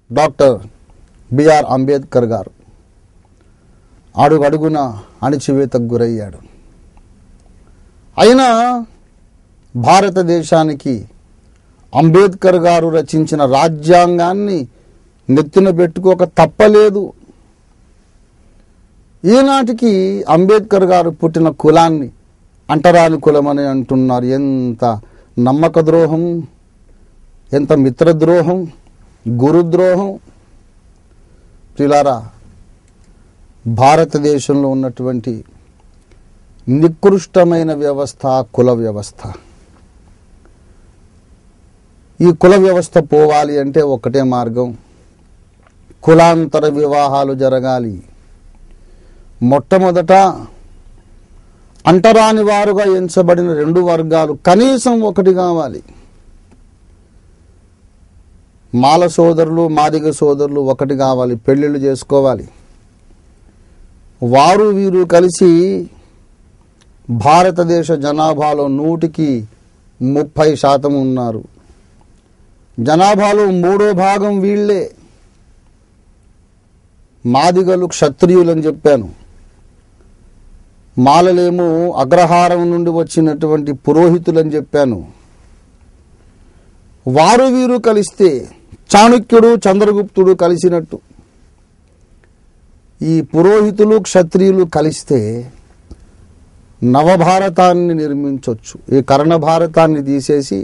Doctor BR Ambedkar గారు అడుగడుగున అణిచివేతకు గురయ్యాడు. అయినా భారతదేశానికి అంబేద్కర్ గారు రచించిన రాజ్యాంగాన్ని నెత్తిన పెట్టుకోక తప్పలేదు. ఈనాటికి అంబేద్కర్ గారు పుట్టిన కులాన్ని అంటరాని కులమని అంటున్నారు. ఎంత నమ్మక ద్రోహం, ఎంత మిత్రద్రోహం, గురుద్రోహం. ప్రియులారా, భారతదేశంలో ఉన్నటువంటి నికృష్టమైన వ్యవస్థ కుల వ్యవస్థ. ఈ కుల వ్యవస్థ పోవాలి అంటే ఒకటే మార్గం, కులాంతర వివాహాలు జరగాలి. మొట్టమొదట అంటరాని వారుగా ఎంచబడిన 2 వర్గాలు కనీసం ఒకటి కావాలి. మాల సోదరులు, మాదిగ సోదరులు ఒకటి కావాలి, పెళ్ళిళ్ళు చేసుకోవాలి. వారు వీరు కలిసి భారతదేశ జనాభాలో 100కి 30% ఉన్నారు. జనాభాలో 3వ భాగం వీళ్లే. మాదిగలు క్షత్రియులని చెప్పాను, మాలలేమో అగ్రహారం నుండి వచ్చినటువంటి పురోహితులని చెప్పాను. వారు వీరు కలిస్తే చాణక్యుడు చంద్రగుప్తుడు కలిసినట్టు ఈ పురోహితులు క్షత్రియులు కలిస్తే నవభారతాన్ని నిర్మించవచ్చు. ఈ కర్ణ భారతాన్ని తీసేసి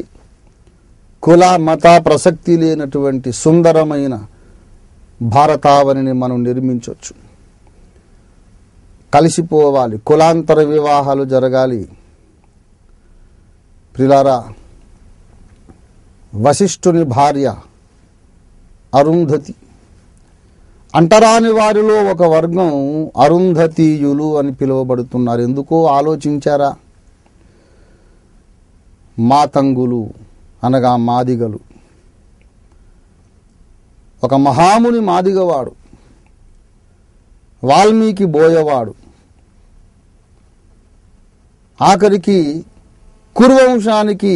కుల మత ప్రసక్తి లేనటువంటి సుందరమైన భారతావనిని మనం నిర్మించవచ్చు. కలిసిపోవాలి, కులాంతర వివాహాలు జరగాలి. ప్రియులారా, వశిష్ఠుని భార్య అరుంధతి, అంటరాని వారిలో ఒక వర్గం అరుంధతీయులు అని పిలువబడుతున్నారు. ఎందుకో ఆలోచించారా? మాతంగులు అనగా మాదిగలు. ఒక మహాముని మాదిగవాడు, వాల్మీకి బోయవాడు, ఆఖరికి కురువంశానికి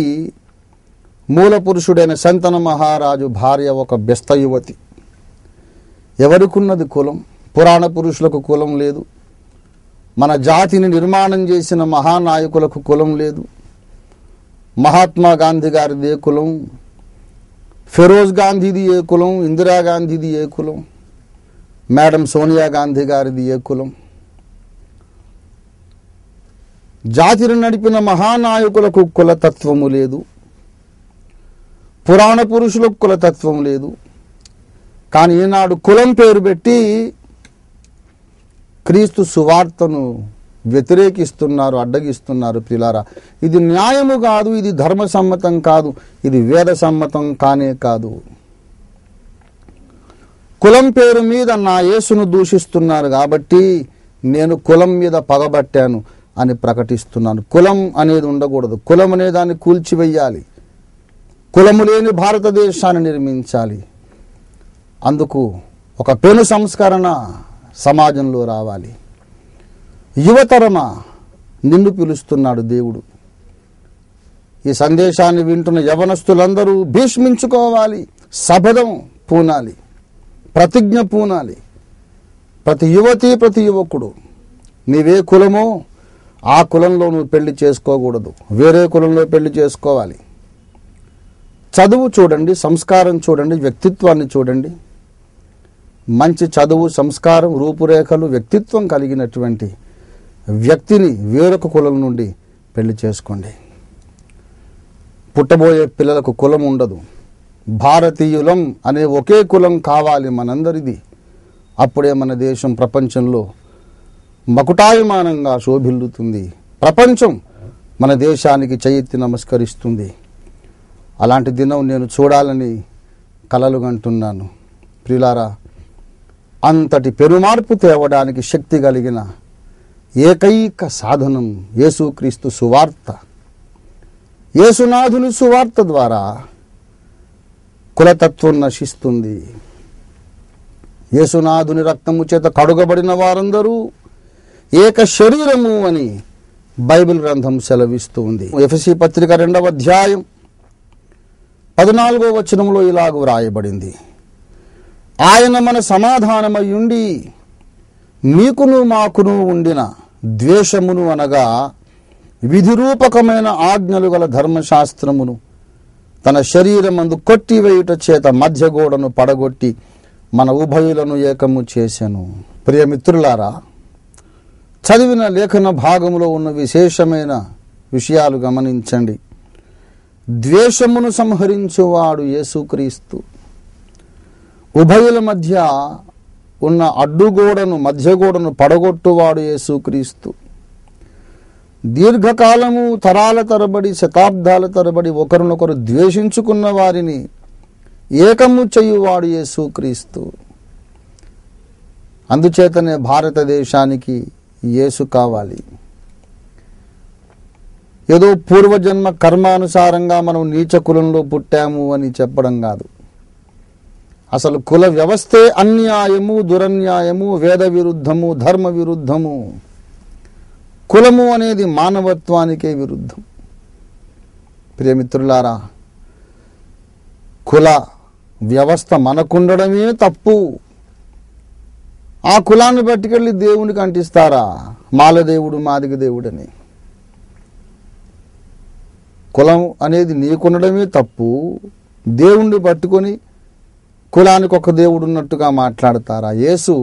మూల పురుషుడైన శంతన మహారాజు భార్య ఒక బెస్త యువతి. ఎవరికున్నది కులం? పురాణ పురుషులకు కులం లేదు. మన జాతిని నిర్మాణం చేసిన మహానాయకులకు కులం లేదు. మహాత్మా గాంధీ గారిది ఏ కులం? ఫిరోజ్ గాంధీది ఏ కులం? ఇందిరాగాంధీది ఏ కులం? మేడం సోనియా గాంధీ గారిది ఏ కులం? జాతిని నడిపిన మహానాయకులకు కులతత్వము లేదు. పురాణ పురుషులకు కులతత్వం లేదు. కానీ ఈనాడు కులం పేరు పెట్టి క్రీస్తు సువార్తను వ్యతిరేకిస్తున్నారు, అడ్డగిస్తున్నారు. ప్రియులారా, ఇది న్యాయము కాదు, ఇది ధర్మసమ్మతం కాదు, ఇది వేద సమ్మతం కానే కాదు. కులం పేరు మీద నా యేసును దూషిస్తున్నారు కాబట్టి నేను కులం మీద పగబట్టాను అని ప్రకటిస్తున్నాను. కులం అనేది ఉండకూడదు. కులం అనే దాన్ని కూల్చివేయాలి. కులము లేని భారతదేశాన్ని నిర్మించాలి. అందుకు ఒక పెను సంస్కరణ సమాజంలో రావాలి. యువతరమా, నిన్ను పిలుస్తున్నాడు దేవుడు. ఈ సందేశాన్ని వింటున్న యవనస్తులందరూ భీష్మించుకోవాలి, శపథం పూనాలి, ప్రతిజ్ఞ పూనాలి. ప్రతి యువతి, ప్రతి యువకుడు, నీవే కులమో ఆ కులంలో నువ్వు పెళ్లి చేసుకోకూడదు, వేరే కులంలో పెళ్లి చేసుకోవాలి. చదువు చూడండి, సంస్కారం చూడండి, వ్యక్తిత్వాన్ని చూడండి. మంచి చదువు, సంస్కారం, రూపురేఖలు, వ్యక్తిత్వం కలిగినటువంటి వ్యక్తిని వేరొక కులం నుండి పెళ్లి చేసుకోండి. పుట్టబోయే పిల్లలకు కులం ఉండదు. భారతీయులం అనే ఒకే కులం కావాలి మనందరిది. అప్పుడే మన దేశం ప్రపంచంలో మకుటాయమానంగా శోభిల్లుతుంది. ప్రపంచం మన దేశానికి చెయ్యెత్తి నమస్కరిస్తుంది. అలాంటి దినం నేను చూడాలని కలలు కంటున్నాను. ప్రియులారా, అంతటి పెరుమార్పు తేవడానికి శక్తి కలిగిన ఏకైక సాధనం యేసుక్రీస్తు సువార్త. యేసునాథుని సువార్త ద్వారా కులతత్వం నశిస్తుంది. యేసునాథుని రక్తము చేత కడుగబడిన వారందరూ ఏక శరీరము అని బైబిల్ గ్రంథం సెలవిస్తూ ఉంది. ఎఫెసీ పత్రిక 2వ అధ్యాయం 14వ వచనంలో ఇలాగ వ్రాయబడింది, ఆయన మన సమాధానమయ్యుండి మీకును మాకును ఉండిన ద్వేషమును అనగా విధిరూపకమైన ఆజ్ఞలు గల ధర్మశాస్త్రమును తన శరీరమందు కొట్టివేయుట చేత మధ్యగోడను పడగొట్టి మన ఉభయులను ఏకము చేసెను. ప్రియమిత్రులారా, చదివిన లేఖన భాగములో ఉన్న విశేషమైన విషయాలు గమనించండి. ద్వేషమును సంహరించువాడు యేసుక్రీస్తు. ఉభయుల మధ్య ఉన్న అడ్డుగోడను మధ్యగోడను పడగొట్టువాడు యేసుక్రీస్తు. దీర్ఘకాలము తరాల తరబడి శతాబ్దాల తరబడి ఒకరినొకరు ద్వేషించుకున్న వారిని ఏకము చేయువాడు యేసుక్రీస్తు. అందుచేతనే భారతదేశానికి యేసు కావాలి. ఏదో పూర్వజన్మ కర్మానుసారంగా మనం నీచ కులంలో పుట్టాము అని చెప్పడం కాదు. అసలు కుల వ్యవస్థే అన్యాయము, దురన్యాయము, వేద విరుద్ధము, ధర్మ విరుద్ధము. కులము అనేది మానవత్వానికే విరుద్ధం. ప్రియమిత్రులారా, కుల వ్యవస్థ మనకుండడమే తప్పు. ఆ కులాన్ని పట్టుకెళ్ళి దేవునికి అంటిస్తారా? మాలదేవుడు మాదిగ దేవుడని. కులం అనేది నీకుండడమే తప్పు. దేవుణ్ణి పట్టుకొని కులానికి ఒక దేవుడు ఉన్నట్టుగా మాట్లాడతారా? యేసు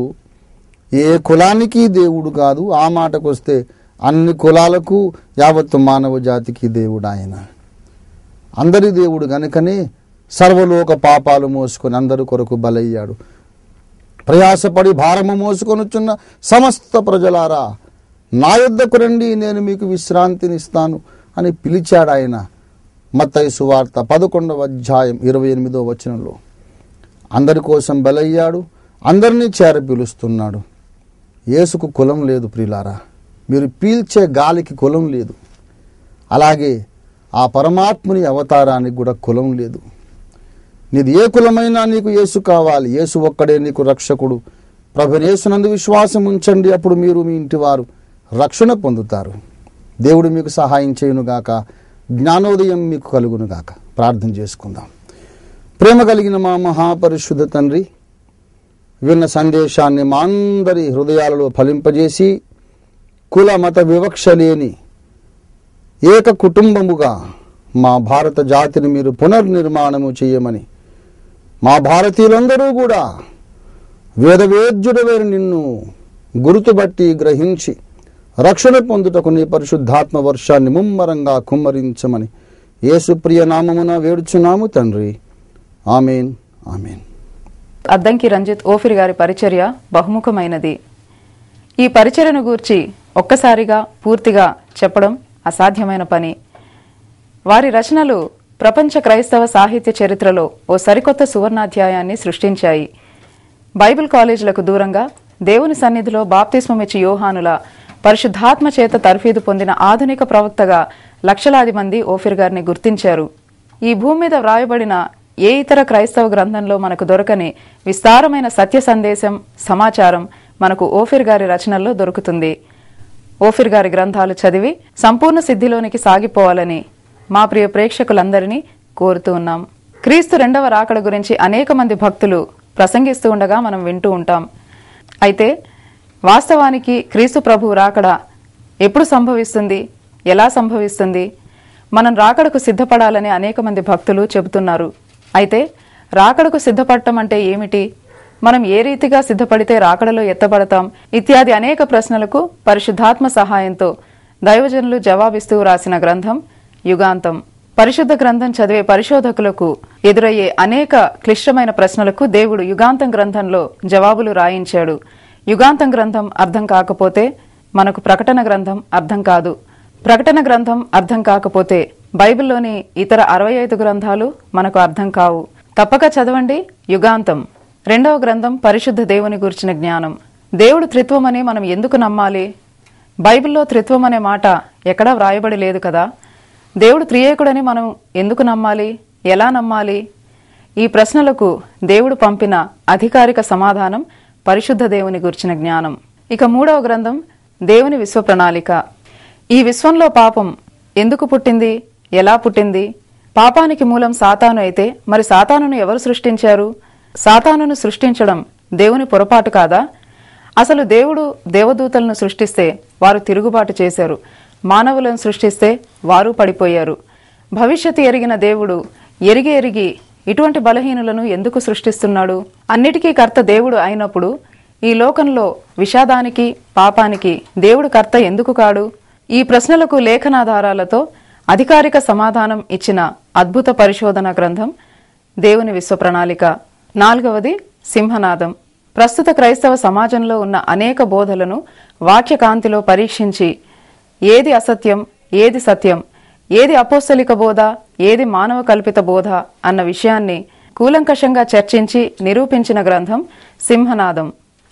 ఏ కులానికి దేవుడు కాదు. ఆ మాటకు వస్తే అన్ని కులాలకు, యావత్తు మానవ జాతికి దేవుడు ఆయన. అందరి దేవుడు గనుకనే సర్వలోక పాపాలు మోసుకొని అందరి కొరకు బలయ్యాడు. ప్రయాసపడి భారము మోసుకొనుచున్న సమస్త ప్రజలారా, నా యొద్దకు రండి, నేను మీకు విశ్రాంతినిస్తాను అని పిలిచాడు ఆయన. మత్తయి సువార్త 11వ అధ్యాయం 28వ వచనంలో. అందరి కోసం బలయ్యాడు, అందరినీ చేర పిలుస్తున్నాడు. యేసుకు కులం లేదు ప్రియులారా. మీరు పీల్చే గాలికి కులం లేదు. అలాగే ఆ పరమాత్ముని అవతారానికి కూడా కులం లేదు. నీది ఏ కులమైనా నీకు యేసు కావాలి. యేసు ఒక్కడే నీకు రక్షకుడు. ప్రభువైన యేసునందు విశ్వాసం ఉంచండి, అప్పుడు మీరు మీ ఇంటి వారు రక్షణ పొందుతారు. దేవుడు మీకు సహాయం చేయునుగాక, జ్ఞానోదయం మీకు కలుగునుగాక. ప్రార్థన చేసుకుందాం. ప్రేమ కలిగిన మా మహాపరిశుద్ధ తండ్రి, విన్న సందేశాన్ని మా అందరి హృదయాలలో ఫలింపజేసి కుల మత వివక్ష లేని ఏక కుటుంబముగా మా భారత జాతిని మీరు పునర్నిర్మాణము చేయమని, మా భారతీయులందరూ కూడా వేదవేద్యుడవైన నిన్ను గుర్తుబట్టి గ్రహించి రక్షణ పొందుటకు నీ పరిశుద్ధాత్మ వర్షాన్ని ముమ్మరంగా కుమ్మరించమని యేసు ప్రియ నామమున వేడుచున్నాము తండ్రి. Amen, amen. Addanki Ranjith Ophir గారి పరిచర్య బహుముఖమైనది. ఈ పరిచర్యను గూర్చి ఒక్కసారిగా పూర్తిగా చెప్పడం అసాధ్యమైన పని. వారి రచనలు ప్రపంచ క్రైస్తవ సాహిత్య చరిత్రలో ఓ సరికొత్త సువర్ణాధ్యాయాన్ని సృష్టించాయి. బైబిల్ కాలేజీలకు దూరంగా దేవుని సన్నిధిలో బాప్తిస్మమిచ్చి యోహానుల పరిశుద్ధాత్మ చేత తర్ఫీదు పొందిన ఆధునిక ప్రవక్తగా లక్షలాది మంది ఓఫిర్ గారిని గుర్తించారు. ఈ భూమి మీద వ్రాయబడిన ఏ ఇతర క్రైస్తవ గ్రంథంలో మనకు దొరకని విస్తారమైన సత్య సందేశం, సమాచారం మనకు ఓఫిర్ గారి రచనల్లో దొరుకుతుంది. ఓఫిర్ గారి గ్రంథాలు చదివి సంపూర్ణ సిద్ధిలోనికి సాగిపోవాలని మా ప్రియ ప్రేక్షకులందరినీ కోరుతూ ఉన్నాం. క్రీస్తు రెండవ రాకడ గురించి అనేక మంది భక్తులు ప్రసంగిస్తూ ఉండగా మనం వింటూ ఉంటాం. అయితే వాస్తవానికి క్రీస్తు ప్రభువు రాకడ ఎప్పుడు సంభవిస్తుంది, ఎలా సంభవిస్తుంది? మనం రాకడకు సిద్ధపడాలని అనేక మంది భక్తులు చెబుతున్నారు. అయితే రాకడకు సిద్ధపడటం అంటే ఏమిటి? మనం ఏ రీతిగా సిద్ధపడితే రాకడలో ఎత్తబడతాం? ఇత్యాది అనేక ప్రశ్నలకు పరిశుద్ధాత్మ సహాయంతో దైవజనులు జవాబిస్తూ రాసిన గ్రంథం యుగాంతం. పరిశుద్ధ గ్రంథం చదివే పరిశోధకులకు ఎదురయ్యే అనేక క్లిష్టమైన ప్రశ్నలకు దేవుడు యుగాంతం గ్రంథంలో జవాబులు రాయించాడు. యుగాంతం గ్రంథం అర్థం కాకపోతే మనకు ప్రకటన గ్రంథం అర్థం కాదు. ప్రకటన గ్రంథం అర్థం కాకపోతే బైబిల్లోని ఇతర 65 గ్రంథాలు మనకు అర్థం కావు. తప్పక చదవండి యుగాంతం. రెండవ గ్రంథం పరిశుద్ధ దేవుని గురించిన జ్ఞానం. దేవుడు త్రిత్వమని మనం ఎందుకు నమ్మాలి? బైబిల్లో త్రిత్వం అనే మాట ఎక్కడా వ్రాయబడి లేదు కదా. దేవుడు త్రియేకుడని మనం ఎందుకు నమ్మాలి? ఎలా నమ్మాలి? ఈ ప్రశ్నలకు దేవుడు పంపిన అధికారిక సమాధానం పరిశుద్ధ దేవుని గురించిన జ్ఞానం. ఇక మూడవ గ్రంథం దేవుని విశ్వ ప్రణాళిక. ఈ విశ్వంలో పాపం ఎందుకు పుట్టింది? ఎలా పుట్టింది? పాపానికి మూలం సాతాను అయితే మరి సాతానును ఎవరు సృష్టించారు? సాతానును సృష్టించడం దేవుని పొరపాటు కాదా? అసలు దేవుడు దేవదూతలను సృష్టిస్తే వారు తిరుగుబాటు చేశారు, మానవులను సృష్టిస్తే వారు పడిపోయారు. భవిష్యత్తు ఎరిగిన దేవుడు ఎరిగి ఇటువంటి బలహీనులను ఎందుకు సృష్టిస్తున్నాడు? అన్నిటికీ కర్త దేవుడు అయినప్పుడు ఈ లోకంలో విషాదానికి, పాపానికి దేవుడు కర్త ఎందుకు కాడు? ఈ ప్రశ్నలకు లేఖనాధారాలతో అధికారిక సమాధానం ఇచ్చిన అద్భుత పరిశోధన గ్రంథం దేవుని విశ్వ ప్రణాళిక. 4వది సింహనాదం. ప్రస్తుత క్రైస్తవ సమాజంలో ఉన్న అనేక బోధలను వాక్యకాంతిలో పరీక్షించి ఏది అసత్యం, ఏది సత్యం, ఏది అపోస్తలిక బోధ, ఏది మానవ కల్పిత బోధ అన్న విషయాన్ని కూలంకషంగా చర్చించి నిరూపించిన గ్రంథం సింహనాదం.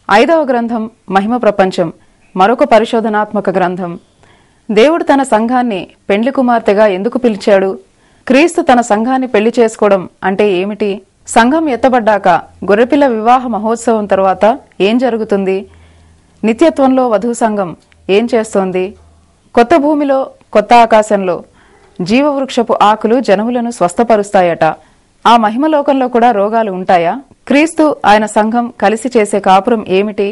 5వ గ్రంథం మహిమ ప్రపంచం, మరొక పరిశోధనాత్మక గ్రంథం. దేవుడు తన సంఘాన్ని పెండ్లి కుమార్తెగా ఎందుకు పిలిచాడు? క్రీస్తు తన సంఘాన్ని పెళ్లి చేసుకోవడం అంటే ఏమిటి? సంఘం ఎత్తబడ్డాక గొర్రెపిల్ల వివాహ మహోత్సవం తర్వాత ఏం జరుగుతుంది? నిత్యత్వంలో వధూ సంఘం ఏం చేస్తోంది? కొత్త భూమిలో, కొత్త ఆకాశంలో జీవవృక్షపు ఆకులు జనములను స్వస్థపరుస్తాయట. ఆ మహిమలోకంలో కూడా రోగాలు ఉంటాయా? క్రీస్తు, ఆయన సంఘం కలిసి చేసే కాపురం ఏమిటి?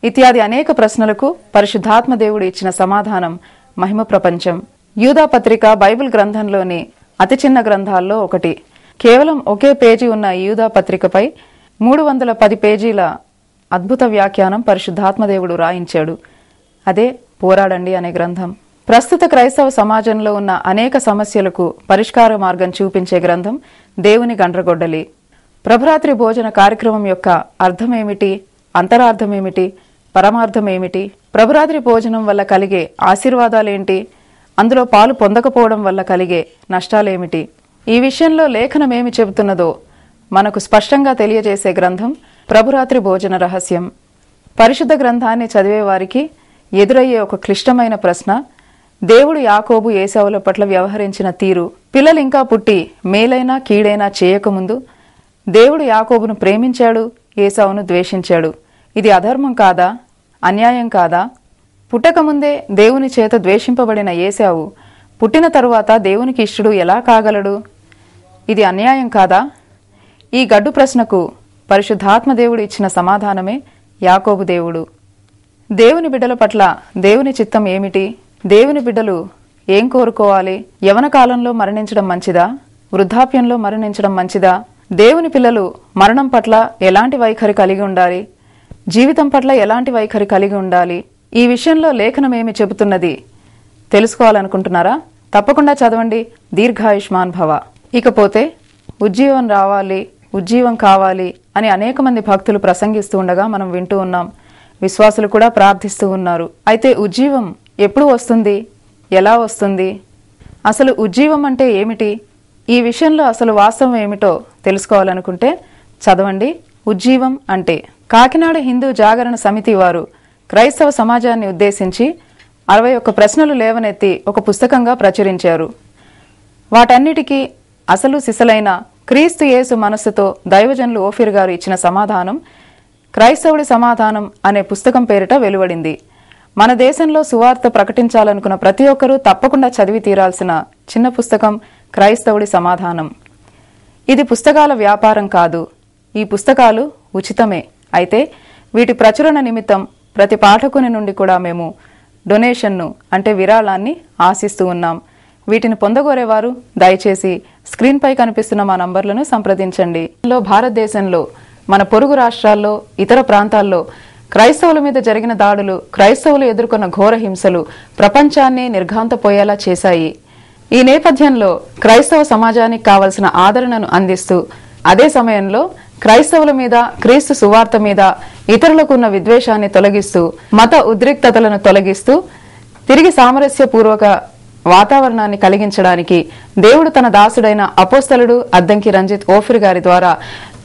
ఇత్యాది అనేక ప్రశ్నలకు పరిశుద్ధాత్మ దేవుడు ఇచ్చిన సమాధానం మహిమ ప్రపంచం. యూదా పత్రిక బైబిల్ గ్రంథంలోని అతి చిన్న గ్రంథాల్లో ఒకటి. కేవలం ఒకే పేజీ ఉన్న ఈ యూదా పత్రికపై 310 పేజీల అద్భుత వ్యాఖ్యానం పరిశుద్ధాత్మదేవుడు రాయించాడు. అదే పోరాడండి అనే గ్రంథం. ప్రస్తుత క్రైస్తవ సమాజంలో ఉన్న అనేక సమస్యలకు పరిష్కార మార్గం చూపించే గ్రంథం దేవుని గండ్రగొడ్డలి. ప్రభురాత్రి భోజన కార్యక్రమం యొక్క అర్థమేమిటి, అంతరార్థమేమిటి, పరమార్థమేమిటి? ప్రభురాత్రి భోజనం వల్ల కలిగే ఆశీర్వాదాలేంటి? అందులో పాలు పొందకపోవడం వల్ల కలిగే నష్టాలేమిటి? ఈ విషయంలో లేఖనమేమి చెబుతున్నదో మనకు స్పష్టంగా తెలియజేసే గ్రంథం ప్రభురాత్రి భోజన రహస్యం. పరిశుద్ధ గ్రంథాన్ని చదివే వారికి ఎదురయ్యే ఒక క్లిష్టమైన ప్రశ్న, దేవుడు యాకోబు ఏశావుల పట్ల వ్యవహరించిన తీరు. పిల్లలు ఇంకా పుట్టి మేలైనా కీడైనా చేయకముందు దేవుడు యాకోబును ప్రేమించాడు, ఏశావును ద్వేషించాడు. ఇది అధర్మం కాదా? అన్యాయం కాదా? పుట్టకముందే దేవుని చేత ద్వేషింపబడిన ఏశావు పుట్టిన తరువాత దేవునికి ఇష్టుడు ఎలా కాగలడు? ఇది అన్యాయం కాదా? ఈ గడ్డు ప్రశ్నకు పరిశుద్ధాత్మదేవుడు ఇచ్చిన సమాధానమే యాకోబు దేవుడు. దేవుని బిడ్డల పట్ల దేవుని చిత్తం ఏమిటి? దేవుని బిడ్డలు ఏం కోరుకోవాలి? యవన కాలంలో మరణించడం మంచిదా? వృద్ధాప్యంలో మరణించడం మంచిదా? దేవుని పిల్లలు మరణం పట్ల ఎలాంటి వైఖరి కలిగి ఉండాలి? జీవితం పట్ల ఎలాంటి వైఖరి కలిగి ఉండాలి? ఈ విషయంలో లేఖనమేమి చెబుతున్నది తెలుసుకోవాలనుకుంటున్నారా? తప్పకుండా చదవండి. దీర్ఘాయుష్మాన్ భవ. ఇకపోతే ఉజ్జీవం రావాలి, ఉజ్జీవం కావాలి అని అనేక మంది భక్తులు ప్రసంగిస్తూ ఉండగా మనం వింటూ ఉన్నాం. విశ్వాసులు కూడా ప్రార్థిస్తూ ఉన్నారు. అయితే ఉజ్జీవం ఎప్పుడు వస్తుంది? ఎలా వస్తుంది? అసలు ఉజ్జీవం అంటే ఏమిటి? ఈ విషయంలో అసలు వాస్తవం ఏమిటో తెలుసుకోవాలనుకుంటే చదవండి. ఉజ్జీవం అంటే కాకినాడ హిందూ జాగరణ సమితి వారు క్రైస్తవ సమాజాన్ని ఉద్దేశించి 61 ప్రశ్నలు లేవనెత్తి ఒక పుస్తకంగా ప్రచురించారు. వాటన్నిటికీ అసలు సిసలైన క్రీస్తు యేసు మనస్సుతో దైవజనులు ఓఫీర్ గారు ఇచ్చిన సమాధానం క్రైస్తవుడి సమాధానం అనే పుస్తకం పేరిట వెలువడింది. మన దేశంలో సువార్త ప్రకటించాలనుకున్న ప్రతి ఒక్కరూ తప్పకుండా చదివి తీరాల్సిన చిన్న పుస్తకం క్రైస్తవుడి సమాధానం. ఇది పుస్తకాల వ్యాపారం కాదు. ఈ పుస్తకాలు ఉచితమే. అయితే వీటి ప్రచురణ నిమిత్తం ప్రతి పాఠకుని నుండి కూడా మేము డొనేషన్ను అంటే విరాళాన్ని ఆశిస్తూ ఉన్నాం. వీటిని పొందగోరేవారు దయచేసి స్క్రీన్పై కనిపిస్తున్న మా నంబర్లను సంప్రదించండి. భారతదేశంలో, మన పొరుగు రాష్ట్రాల్లో, ఇతర ప్రాంతాల్లో క్రైస్తవుల మీద జరిగిన దాడులు, క్రైస్తవులు ఎదుర్కొన్న ఘోర హింసలు ప్రపంచాన్ని నిర్ఘాంతపోయేలా చేశాయి. ఈ నేపథ్యంలో క్రైస్తవ సమాజానికి కావలసిన ఆదరణను అందిస్తూ, అదే సమయంలో క్రైస్తవుల మీద, క్రీస్తు సువార్త మీద ఇతరులకు ఉన్న విద్వేషాన్ని తొలగిస్తూ, మత ఉద్రిక్తతలను తొలగిస్తూ తిరిగి సామరస్యపూర్వక వాతావరణాన్ని కలిగించడానికి దేవుడు తన దాసుడైన అపోస్తలుడు అద్దంకి రంజిత్ ఓఫీర్ గారి ద్వారా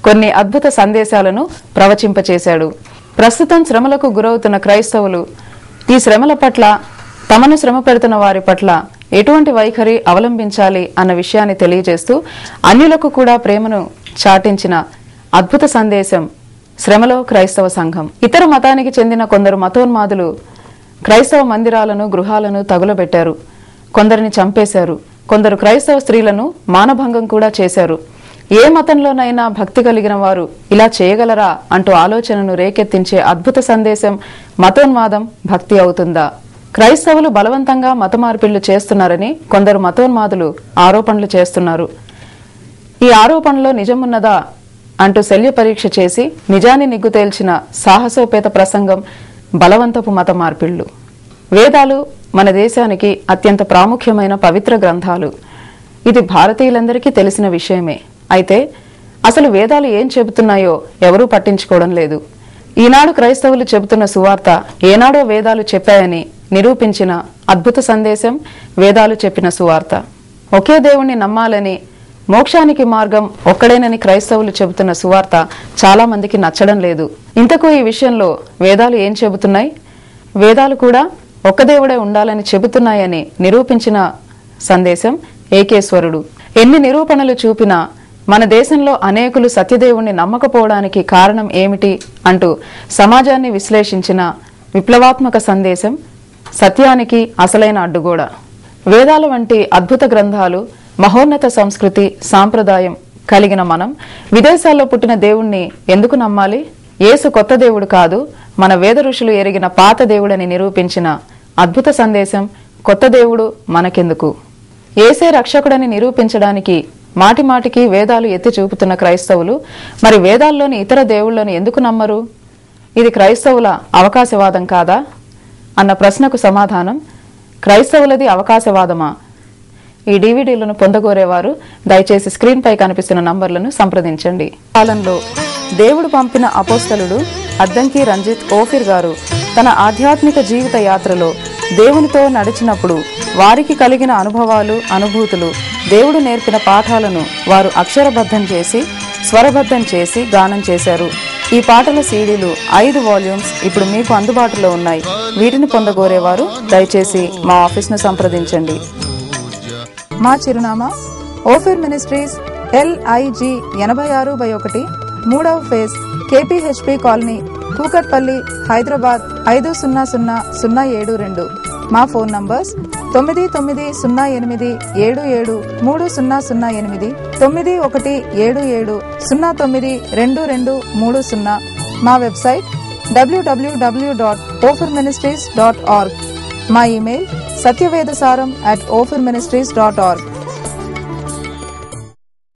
కొన్ని అద్భుత సందేశాలను ప్రవచింపచేశాడు. ప్రస్తుతం శ్రమలకు గురవుతున్న క్రైస్తవులు ఈ శ్రమల పట్ల, తమను శ్రమ పెడుతున్న వారి పట్ల ఎటువంటి వైఖరి అవలంబించాలి అన్న విషయాన్ని తెలియజేస్తూ అన్యులకు కూడా ప్రేమను చాటించిన అద్భుత సందేశం శ్రమలో క్రైస్తవ సంఘం. ఇతర మతానికి చెందిన కొందరు మతోన్మాదులు క్రైస్తవ మందిరాలను, గృహాలను తగులబెట్టారు. కొందరిని చంపేశారు. కొందరు క్రైస్తవ స్త్రీలను మానభంగం కూడా చేశారు. ఏ మతంలోనైనా భక్తి కలిగిన వారు ఇలా చేయగలరా అంటూ ఆలోచనను రేకెత్తించే అద్భుత సందేశం మతోన్మాదం భక్తి అవుతుందా? క్రైస్తవులు బలవంతంగా మత మార్పిళ్లు చేస్తున్నారని కొందరు మతోన్మాదులు ఆరోపణలు చేస్తున్నారు. ఈ ఆరోపణలో నిజమున్నదా అంటూ శల్య పరీక్ష చేసి నిజాన్ని నిగ్గు తేల్చిన సాహసోపేత ప్రసంగం బలవంతపు మత మార్పిళ్లు. వేదాలు మన దేశానికి అత్యంత ప్రాముఖ్యమైన పవిత్ర గ్రంథాలు. ఇది భారతీయులందరికీ తెలిసిన విషయమే. అయితే అసలు వేదాలు ఏం చెబుతున్నాయో ఎవరూ పట్టించుకోవడం లేదు. ఈనాడు క్రైస్తవులు చెబుతున్న సువార్త ఏనాడో వేదాలు చెప్పాయని నిరూపించిన అద్భుత సందేశం వేదాలు చెప్పిన సువార్త. ఒకే దేవుణ్ణి నమ్మాలని, మోక్షానికి మార్గం ఒక్కడేనని క్రైస్తవులు చెబుతున్న సువార్త చాలా మందికి నచ్చడం లేదు. ఇంతకు ఈ విషయంలో వేదాలు ఏం చెబుతున్నాయి? వేదాలు కూడా ఒక్క దేవుడే ఉండాలని చెబుతున్నాయని నిరూపించిన సందేశం ఏకేశ్వరుడు. ఎన్ని నిరూపణలు చూపినా మన దేశంలో అనేకులు సత్యదేవుణ్ణి నమ్మకపోవడానికి కారణం ఏమిటి అంటూ సమాజాన్ని విశ్లేషించిన విప్లవాత్మక సందేశం సత్యానికి అసలైన అడ్డుగోడ. వేదాల వంటి అద్భుత గ్రంథాలు, మహోన్నత సంస్కృతి సాంప్రదాయం కలిగిన మనం విదేశాల్లో పుట్టిన దేవుణ్ణి ఎందుకు నమ్మాలి? యేసు కొత్త దేవుడు కాదు, మన వేద ఋషులు ఎరిగిన పాత దేవుడని నిరూపించిన అద్భుత సందేశం కొత్త దేవుడు మనకెందుకు? యేసే రక్షకుడని నిరూపించడానికి మాటిమాటికి వేదాలు ఎత్తి చూపుతున్న క్రైస్తవులు మరి వేదాల్లోని ఇతర దేవుళ్లను ఎందుకు నమ్మరు? ఇది క్రైస్తవుల అవకాశవాదం కాదా అన్న ప్రశ్నకు సమాధానం క్రైస్తవులది అవకాశవాదమా? ఈ డివిడీలను పొందగోరేవారు దయచేసి స్క్రీన్ పై కనిపిస్తున్న నంబర్లను సంప్రదించండి. కాలంలో దేవుడు పంపిన అపోస్తలుడు అద్దంకి రంజిత్ ఓఫిర్ గారు తన ఆధ్యాత్మిక జీవిత యాత్రలో దేవునితో నడిచినప్పుడు వారికి కలిగిన అనుభవాలు, అనుభూతులు, దేవుడు నేర్పిన పాఠాలను వారు అక్షరబద్ధం చేసి, స్వరబద్ధం చేసి గానం చేశారు. ఈ పాటల సీడీలు 5 వాల్యూమ్స్ ఇప్పుడు మీకు అందుబాటులో ఉన్నాయి. వీటిని పొందగోరేవారు దయచేసి మా ఆఫీస్ను సంప్రదించండి. మా చిరునామా ఓఫిర్ మినిస్ట్రీస్, LIG 86/1, 3వ phase, KPHP colony, Kukatpally, Hyderabad 500072. మా ఫోన్ నంబర్స్ 9908773008, 9177092230. మా వెబ్సైట్ www.ofirministries.org. మా ఇమెయిల్ satyvedasaram@ofirministries.org.